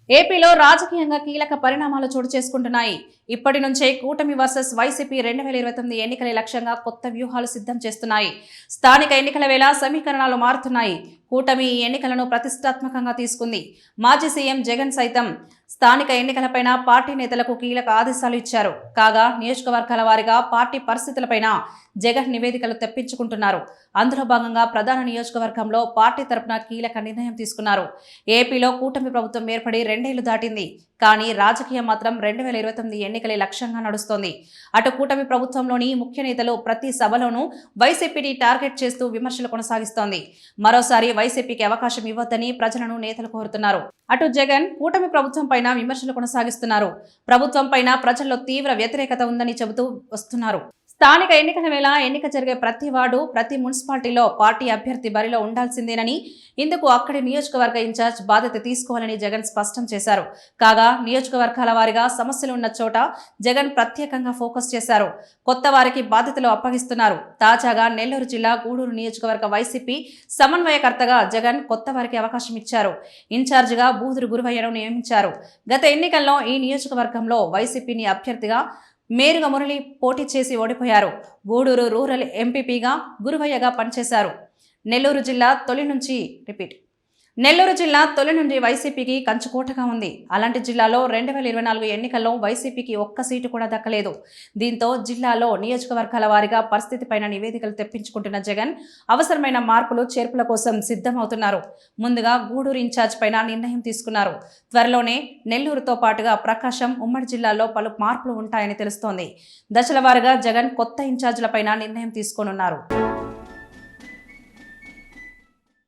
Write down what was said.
ఏపీలో రాజకీయంగా కీలక పరిణామాలు చోటు చేసుకుంటున్నాయి. ఇప్పటి నుంచే కూటమి వర్సెస్ వైసీపీ 2029 ఎన్నికల లక్ష్యంగా కొత్త వ్యూహాలు సిద్ధం చేస్తున్నాయి. స్థానిక ఎన్నికల వేళ సమీకరణాలు మారుతున్నాయి. కూటమి ఈ ఎన్నికలను ప్రతిష్టాత్మకంగా తీసుకుంది. మాజీ సీఎం జగన్ సైతం స్థానిక ఎన్నికలపైన పార్టీ నేతలకు కీలక ఆదేశాలు ఇచ్చారు. కాగా నియోజకవర్గాల వారీగా పార్టీ పరిస్థితులపైన జగన్ నివేదికలు తెప్పించుకుంటున్నారు. అందులో భాగంగా ప్రధాన నియోజకవర్గంలో పార్టీ తరపున కీలక నిర్ణయం తీసుకున్నారు. ఏపీలో కూటమి ప్రభుత్వం ఏర్పడి 2 ఏళ్లు దాటింది. కానీ రాజకీయం మాత్రం 2029 ఎన్నికలే లక్ష్యంగా నడుస్తోంది. అటు కూటమి ప్రభుత్వంలోని ముఖ్య నేతలు ప్రతి సభలోనూ వైసీపీని టార్గెట్ చేస్తూ విమర్శలు కొనసాగిస్తోంది. మరోసారి వైసీపీకి అవకాశం ఇవ్వొద్దని ప్రజలను నేతలు కోరుతున్నారు. అటు జగన్ కూటమి ప్రభుత్వం పైన విమర్శలు కొనసాగిస్తున్నారు. ప్రభుత్వం పైన ప్రజల్లో తీవ్ర వ్యతిరేకత ఉందని చెబుతూ వస్తున్నారు. స్థానిక ఎన్నికల వేళ ఎన్నిక జరిగే ప్రతి వార్డు, ప్రతి మున్సిపాలిటీలో పార్టీ అభ్యర్థి బరిలో ఉండాల్సిందేనని, ఇందుకు అక్కడి నియోజకవర్గ ఇన్ఛార్జ్ బాధ్యత తీసుకోవాలని జగన్ స్పష్టం చేశారు. కాగా నియోజకవర్గాల వారీగా సమస్యలు ఉన్న చోట జగన్ ప్రత్యేకంగా ఫోకస్ చేశారు. కొత్త వారికి బాధ్యతలు అప్పగిస్తున్నారు. తాజాగా నెల్లూరు జిల్లా గూడూరు నియోజకవర్గ వైసీపీ సమన్వయకర్తగా జగన్ కొత్త వారికి అవకాశం ఇచ్చారు. ఇన్ఛార్జిగా బూదురు గురువయ్యను నియమించారు. గత ఎన్నికల్లో ఈ నియోజకవర్గంలో వైసీపీని అభ్యర్థిగా మేరుగ మురళి పోటీ చేసి ఓడిపోయారు. గూడూరు రూరల్ ఎంపీపీగా గురువయ్యగా పనిచేశారు. నెల్లూరు జిల్లా తొలి నుండి వైసీపీకి కంచుకోటగా ఉంది. అలాంటి జిల్లాలో 2024 ఎన్నికల్లో వైసీపీకి ఒక్క సీటు కూడా దక్కలేదు. దీంతో జిల్లాలో నియోజకవర్గాల వారీగా పరిస్థితిపైన నివేదికలు తెప్పించుకుంటున్న జగన్ అవసరమైన మార్పులు చేర్పుల కోసం సిద్ధమవుతున్నారు. ముందుగా గూడూరు ఇన్ఛార్జ్ పైన నిర్ణయం తీసుకున్నారు. త్వరలోనే నెల్లూరుతో పాటుగా ప్రకాశం, ఉమ్మడి జిల్లాల్లో పలు మార్పులు ఉంటాయని తెలుస్తోంది. దశల వారీగా జగన్ కొత్త ఇన్ఛార్జీలపైన నిర్ణయం తీసుకోనున్నారు.